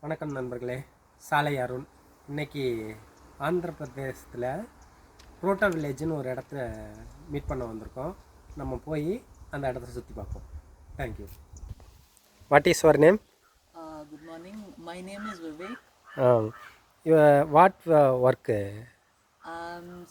வணக்கம் நண்பர்களே, சாலை அருண். இன்றைக்கி ஆந்திர பிரதேசத்தில் புரோட்டோ வில்லேஜ்னு ஒரு இடத்துல மீட் பண்ண வந்திருக்கோம். நம்ம போய் அந்த இடத்த சுற்றி பார்ப்போம். Thank you. What is your name? Good morning. My name is Vivek. What work?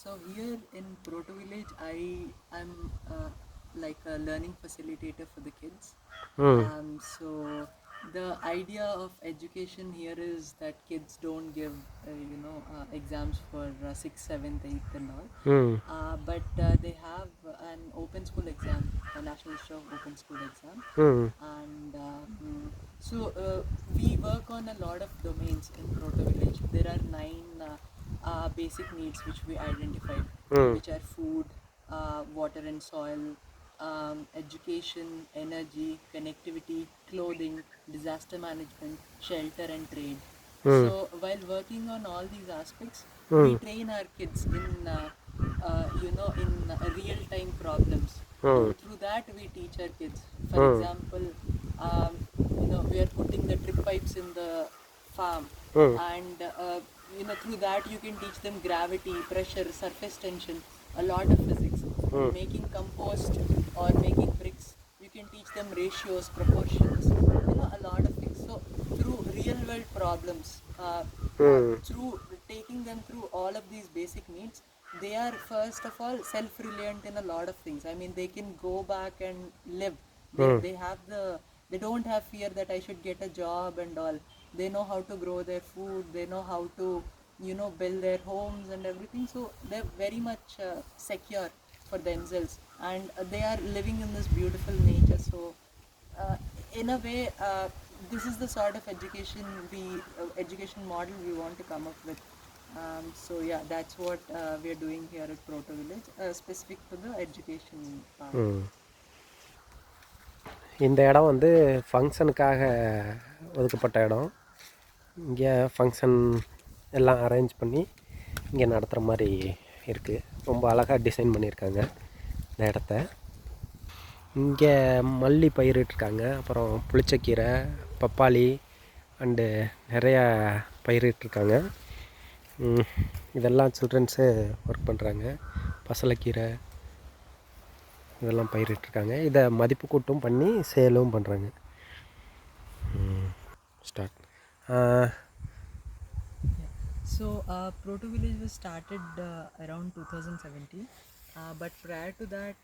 So here in Protovillage, I'm like a learning facilitator for the kids. So the idea of education here is that kids don't give exams for 6th, 7th, 8th and all. But they have an open school exam, a National Institute of Open School exam. And so we work on a lot of domains in Protovillage. There are 9 basic needs which we identified, which are food, water and soil, education, energy, connectivity, clothing, disaster management, shelter and trade. So while working on all these aspects, we train our kids in real time problems. Through that we teach our kids. For example, we are putting the drip pipes in the farm, and through that you can teach them gravity, pressure, surface tension, a lot of physics. Making compost or making bricks, you can teach them ratios, proportions, a lot of things. So through real world problems, through taking them through all of these basic needs, they are first of all self-reliant in a lot of things. I mean, they can go back and live. They don't have fear that I should get a job and all. They know how to grow their food, they know how to build their homes and everything. So they're very much secure for themselves, and they are living in this beautiful nature. So in a way, this is the sort of education model we want to come up with. So yeah, that's what we are doing here at Protovillage, specific to the education part. இந்த இடம் வந்து ஃபங்க்ஷனுக்காக ஒதுக்கப்பட்ட இடம். இங்கே function எல்லாம் arrange பண்ணி இங்கே நடத்துகிற மாதிரி இருக்குது. ரொம்ப அழகாக டிசைன் பண்ணியிருக்காங்க இந்த இடத்த. இங்கே மல்லி பயிரிட்டிருக்காங்க, அப்புறம் புளிச்சக்கீரை, பப்பாளி அண்டு நிறையா பயிரிட்டிருக்காங்க. இதெல்லாம் சில்ட்ரன்ஸு ஒர்க் பண்ணுறாங்க. பசலைக்கீரை இதெல்லாம் பயிரிட்டிருக்காங்க. இதை மதிப்பு கூட்டும் பண்ணி சேலும் பண்ணுறாங்க. Start. So Protovillage was started around 2017, but prior to that,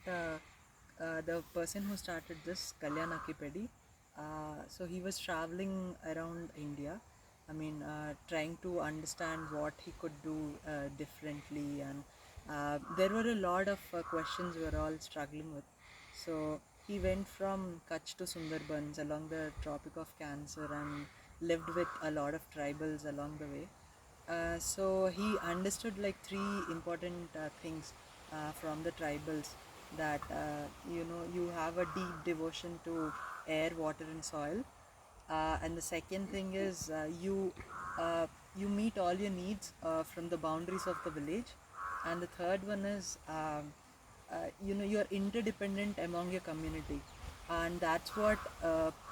the person who started this, Kalyan Akipedi, so he was traveling around India. I mean, trying to understand what he could do differently, and there were a lot of questions we were all struggling with. So he went from Kutch to Sundarbans along the Tropic of Cancer and lived with a lot of tribals along the way. So he understood like 3 important things from the tribals, that you have a deep devotion to air, water and soil, and the second thing is you meet all your needs from the boundaries of the village, and the third one is you're interdependent among your community, and that's what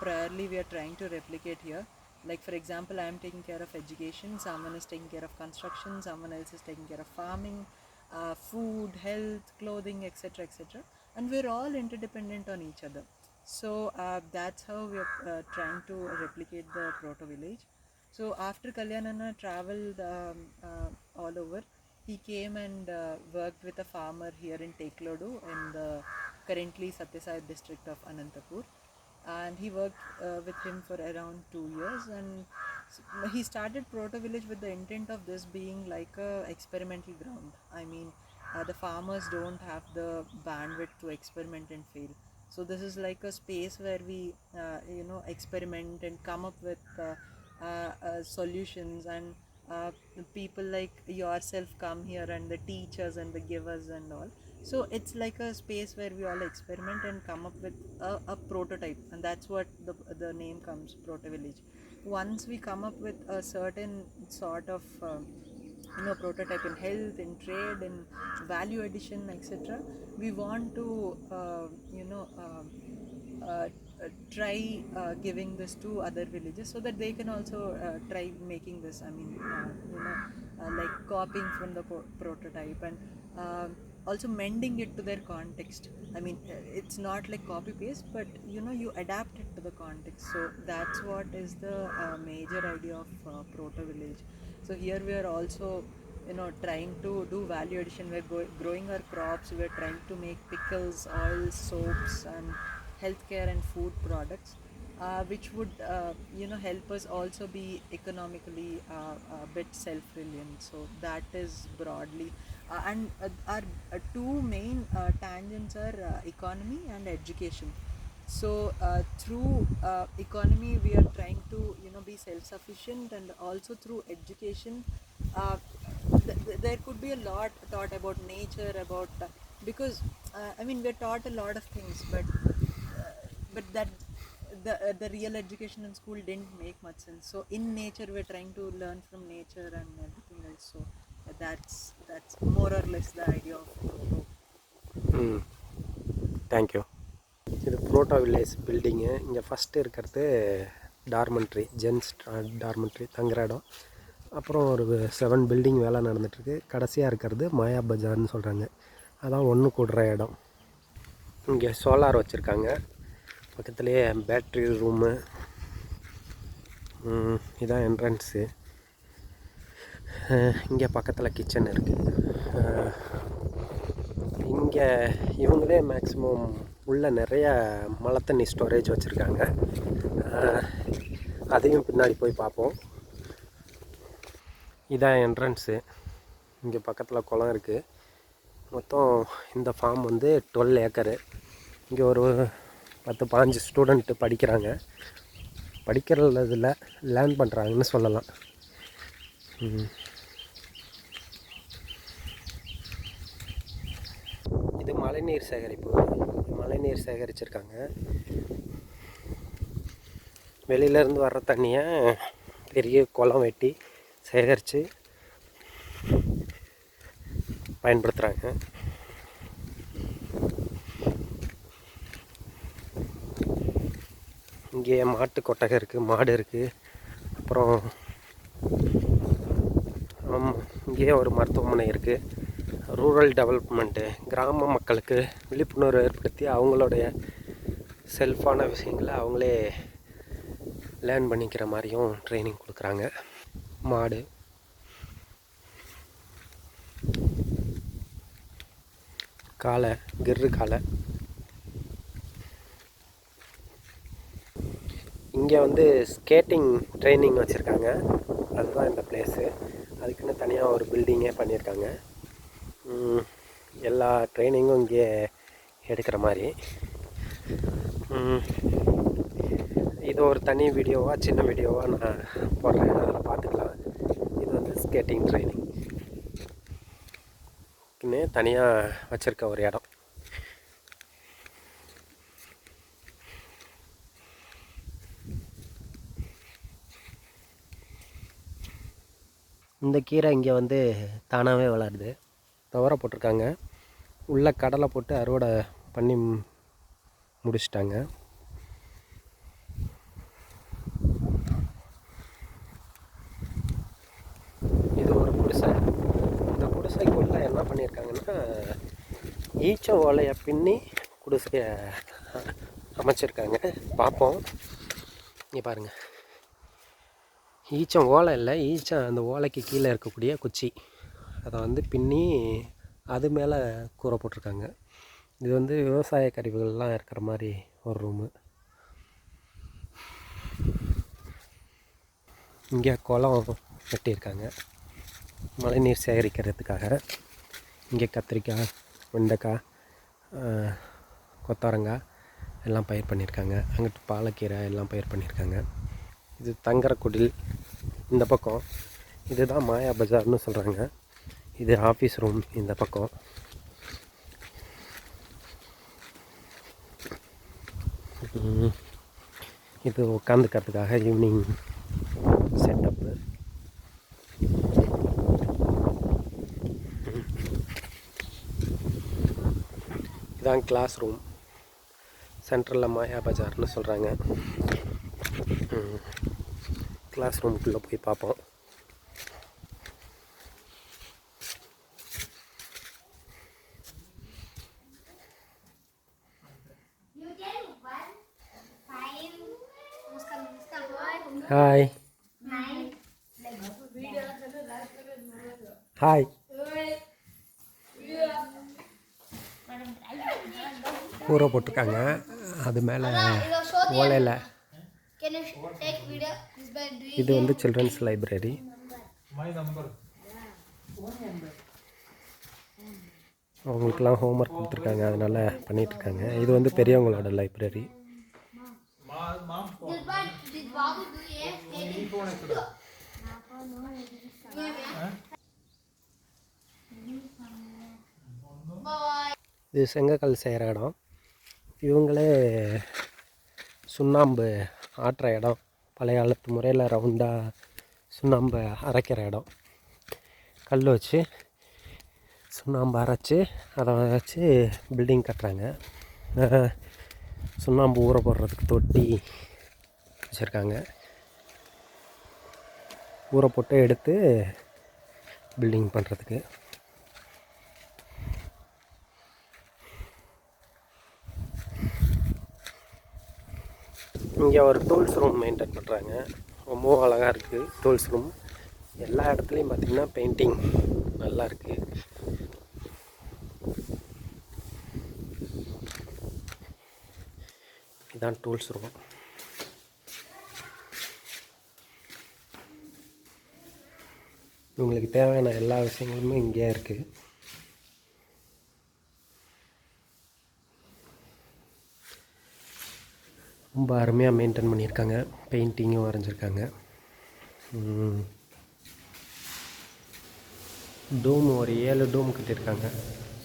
priorly we are trying to replicate here. Like for example, I am taking care of education, someone is taking care of construction, someone else is taking care of farming, food, health, clothing, etc., etc., and we're all interdependent on each other. So that's how we are trying to replicate the Protovillage. So after Kalyanana traveled all over, he came and worked with a farmer here in Teklodu in the currently Satyasai district of Anantapur, and he worked with him for around 2 years, and he started Protovillage with the intent of this being like a experimental ground. I mean, the farmers don't have the bandwidth to experiment and fail, so this is like a space where we experiment and come up with solutions, and people like yourself come here and the teachers and the givers and all. So it's like a space where we all experiment and come up with a prototype, and that's what the name comes, Protovillage. Once we come up with a certain sort of prototype in health, in trade, in value addition, etc., we want to try giving this to other villages so that they can also try making this. I mean, like copying from the prototype, and also mending it to their context. I mean, it's not like copy paste, but you adapt it to the context. So that's what is the major idea of Proto Village. So here we are also trying to do value addition. We're growing our crops, we're trying to make pickles, oils, soaps, and healthcare and food products, which would help us also be economically a bit self-reliant. So that is broadly, and our two main tangents are economy and education. So through economy we are trying to be self-sufficient, and also through education there could be a lot taught about nature, about because I mean, we're taught a lot of things, but that the real education in school didn't make much sense. So in nature we're trying to learn from nature and everything else. So that's more or less the idea of Proto. Thank you. இது proto village building. இங்கே first இருக்கிறது dormitory, gents dormitory தங்குற இடம். அப்புறம் ஒரு 7 building வேலை நடந்துகிட்ருக்கு. கடைசியாக இருக்கிறது மாயா பஜார்னு சொல்கிறாங்க. அதான் ஒன்று கூடுற இடம். இங்கே சோலார் வச்சுருக்காங்க. பக்கத்துலேயே பேட்ரி ரூமு. இதான் என்ட்ரன்ஸு. இங்கே பக்கத்தில் கிச்சன் இருக்குது. இங்கே இவங்களே மேக்ஸிமம் உள்ள நிறைய மழை தண்ணி ஸ்டோரேஜ் வச்சுருக்காங்க. அதையும் பின்னாடி போய் பார்ப்போம். இதான் என்ட்ரன்ஸு. இங்கே பக்கத்தில் குளம் இருக்குது. மொத்தம் இந்த ஃபார்ம் வந்து 12 ஏக்கரு. இங்கே ஒரு 10-15 ஸ்டூடெண்ட்டு படிக்கிறாங்க. படிக்கிறதில் லேர்ன் பண்ணுறாங்கன்னு சொல்லலாம். இது மழைநீர் சேகரிப்பு. மழைநீர் சேகரிச்சிருக்காங்க. வெளியிலேருந்து வர்ற தண்ணியை பெரிய குளம் வெட்டி சேகரித்து பயன்படுத்துகிறாங்க. இங்கே மாட்டு கொட்டகை இருக்குது, மாடு இருக்குது. அப்புறம் இங்கேயே ஒரு மருத்துவமனை இருக்குது. ரூரல் டெவலப்மெண்ட்டு, கிராம மக்களுக்கு விழிப்புணர்வு ஏற்படுத்தி அவங்களுடைய செல்ஃபான விஷயங்களை அவங்களே லேர்ன் பண்ணிக்கிற மாதிரியும் ட்ரைனிங் கொடுக்குறாங்க. மாடு, காளை, கிர்ரு காளை. இங்கே வந்து ஸ்கேட்டிங் ட்ரைனிங் வச்சுருக்காங்க. அதுதான் இந்த பிளேஸு. அதுக்குன்னு தனியாக ஒரு பில்டிங்கே பண்ணியிருக்காங்க. எல்லா ட்ரைனிங்கும் இங்கே எடுக்கிற மாதிரி. இது ஒரு தனி வீடியோவாக, சின்ன வீடியோவாக நான் போடுறேன், அதில் பார்த்துக்கலாம். இது வந்து ஸ்கேட்டிங் ட்ரைனிங்னு தனியாக வச்சுருக்க ஒரு இடம். இந்த கீரை இங்கே வந்து தானாகவே வளருது. துவரை போட்டிருக்காங்க. உள்ளே கடலை போட்டு அறுவடை பண்ணி முடிச்சிட்டாங்க. இது ஒரு குடிசை. இந்த குடிசைக்குள்ளே என்ன பண்ணியிருக்காங்கன்னா, ஈச்ச ஓலையை பின்னி குடிசையை அமைச்சிருக்காங்க. பார்ப்போம். இங்கே பாருங்கள், ஈச்சம் ஓலை இல்லை, ஈச்சம் அந்த ஓலைக்கு கீழே இருக்கக்கூடிய குச்சி, அதை வந்து பின்னி அது மேலே கூரை போட்டிருக்காங்க. இது வந்து விவசாய கருவிகள்லாம் இருக்கிற மாதிரி ஒரு ரூமு. இங்கே குளம் வெட்டியிருக்காங்க மழைநீர் சேகரிக்கிறதுக்காக. இங்கே கத்திரிக்காய், வெண்டைக்காய், கொத்தவரங்காய் எல்லாம் பயிர் பண்ணியிருக்காங்க. அங்கிட்டு பாலக்கீரை எல்லாம் பயிர் பண்ணியிருக்காங்க. இது தங்குற குடில். இந்த பக்கம் இதுதான் மாயா பஜார்னு சொல்கிறாங்க. இது ஆஃபீஸ் ரூம். இந்த பக்கம் இது உட்காந்துக்கிறதுக்காக ஈவினிங் செட்டப்பு. இதுதான் கிளாஸ் ரூம். சென்ட்ரலில் மாயா பஜார்னு சொல்கிறாங்க. கிளாஸ் ரூமுக்குள்ளே போய் பார்ப்போம். Hi hi. கூரை போட்டிருக்காங்க, அது மேலே ஓலையில். இது வந்து சில்ட்ரன்ஸ் லைப்ரரி. அவங்களுக்கெல்லாம் ஹோம்ஒர்க் கொடுத்துருக்காங்க, அதனால் பண்ணிகிட்ருக்காங்க. இது வந்து பெரியவங்களோட லைப்ரரி. இது செங்கக்கல் செய்கிற இடம். இவங்களே சுண்ணாம்பு ஆட்டுற இடம். பழைய காலத்து முறையில் ரவுண்டாக சுண்ணாம்பு அரைக்கிற இடம். கல் வச்சு சுண்ணாம்பு அரைச்சி அதை வச்சு பில்டிங் கட்டுறாங்க. சுண்ணாம்பு ஊற போடுறதுக்கு தொட்டி வச்சுருக்காங்க. ஊற போட்டு எடுத்து பில்டிங் பண்ணுறதுக்கு. இங்கே ஒரு டூல்ஸ் ரூம் மெயின்டைன் பண்ணுறாங்க. ரொம்ப அழகாக இருக்குது டூல்ஸ் ரூம். எல்லா இடத்துலையும் பார்த்திங்கன்னா பெயிண்டிங் நல்லா இருக்குது. இதுதான் டூல்ஸ் ரூம். உங்களுக்கு தேவையான எல்லா விஷயங்களுமே இங்கே இருக்குது. ரொம்ப அருமையாக மெயின்டைன் பண்ணியிருக்காங்க. பெயிண்டிங்கும் வரைஞ்சிருக்காங்க. டூம் ஒரு 7 டூம் கட்டியிருக்காங்க.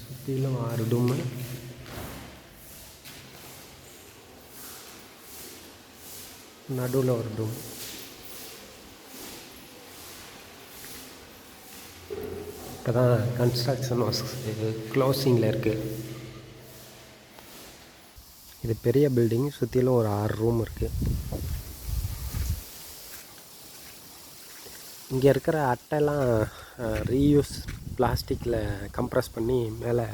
சுற்றிலும் 6 டூமு. நடுவில் ஒரு டூம். இப்போ தான் கன்ஸ்ட்ரக்ஷன் ஒர்க்ஸ் க்ளோசிங்கில் இருக்குது. இது பெரிய பில்டிங். சுற்றிலும் ஒரு 6 ரூம் இருக்குது. இங்கே இருக்கிற அட்டைலாம் ரீயூஸ் பிளாஸ்டிக்கில் கம்ப்ரஸ் பண்ணி மேலே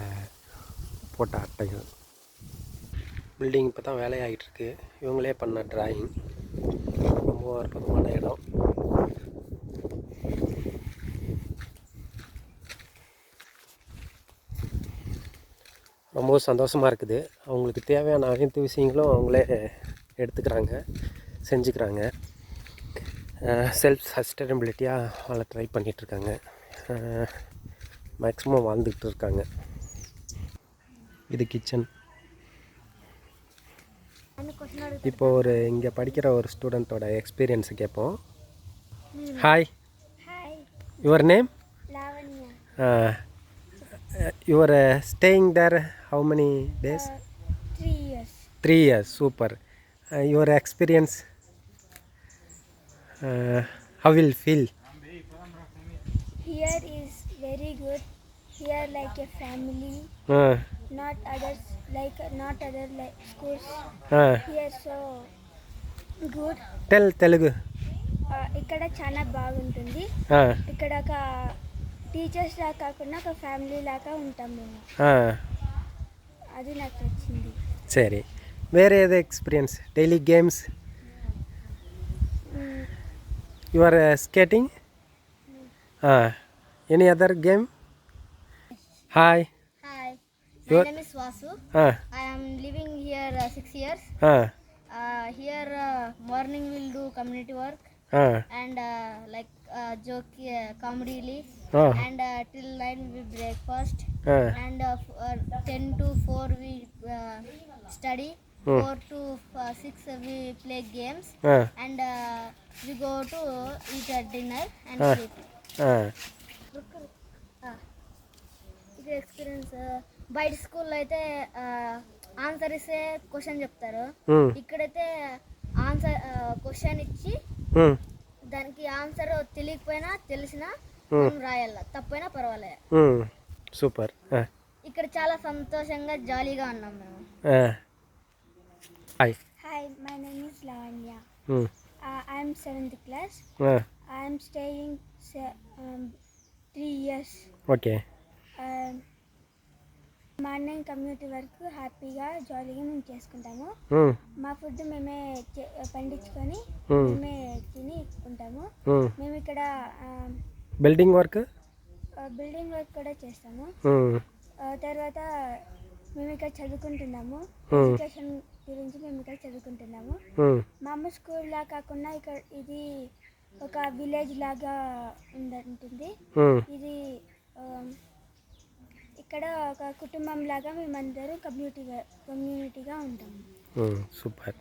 போட்ட அட்டைகள். பில்டிங் இப்போ தான் வேலையாகிட்டுருக்கு. இவங்களே பண்ண ட்ராயிங். ரொம்ப அற்புதமான இடம். ரொம்ப சந்தோஷமாக இருக்குது. அவங்களுக்கு தேவையான அனைத்து விஷயங்களும் அவங்களே எடுத்துக்கிறாங்க, செஞ்சுக்கிறாங்க. செல்ஃப் சஸ்டைனபிலிட்டியாக வாழ ட்ரை பண்ணிகிட்ருக்காங்க. மேக்ஸிமம் வாழ்ந்துக்கிட்டு இருக்காங்க. இது கிச்சன். இப்போ இங்கே படிக்கிற ஒரு ஸ்டூடெண்ட்டோட எக்ஸ்பீரியன்ஸை கேட்போம். Hi, your name? You are staying there how many days? 3 years. 3 years, super. Your experience, how will feel? Here is very good. Here like a family. Not others like not other like schools. Here so good. Tell Telugu. ఇక్కడ చాలా బాగుంటుంది. ఇక్కడ ఒక teachers లాగా కాకుండా ఒక family లాగా ఉంటాం మేము. అది నాకు నచ్చింది. సరే, వేరే ఏదో experience? Daily games? You are skating? Any other game? Hi. My name is Vasu. I am living here 6 years. Here morning we'll do community work. And like joke comedy and till 9 we breakfast. And 10 to 4 we study. 4 to 6 we play games. And we go to eat at dinner and sleep. ఇది experience. బయట స్కూల్లో అయితే answer ఇస్తే question చెప్తారు. ఇక్కడైతే answer question ఇచ్చి దానికి answer తెలియకపోయినా తెలిసినా మనం రాయాల, తప్పైనా పర్వాలేదు. సూపర్. ఇక్కడ చాలా సంతోషంగా జాలీగా ఉన్నాం మేము. Hi. Hi, my name is Lavanya. Hmm. I am 7th class. Ah, I am staying 3 years. okay. Morning community work హ్యాపీగా జాలీగా మేము చేసుకుంటాము. Hmm. మా ఫుడ్ మేమే పండించుకొని మేమే తిని ఉంటాము. మేము ఇక్కడ బిల్డింగ్ వర్క్. బిల్డింగ్ వర్క్ కూడా చేస్తాము. తర్వాత మేము ఇక్కడ చదువుకుంటున్నాము. ఎడ్యుకేషన్ గురించి మేము ఇక్కడ చదువుకుంటున్నాము. మా అమ్మ స్కూల్ లా కాకుండా ఇక్కడ ఇది ఒక విలేజ్ లాగా ఉంటుంది. ఇది ఇక్కడ ఒక కుటుంబం లాగా మేమందరం கம்யூனிட்டிగా ఉంటాము. சூப்பர்.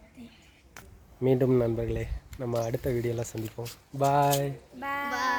மீண்டும் நண்பர்களே நம்ம அடுத்த வீடியோவில் சந்திப்போம். பாய். బాయ్.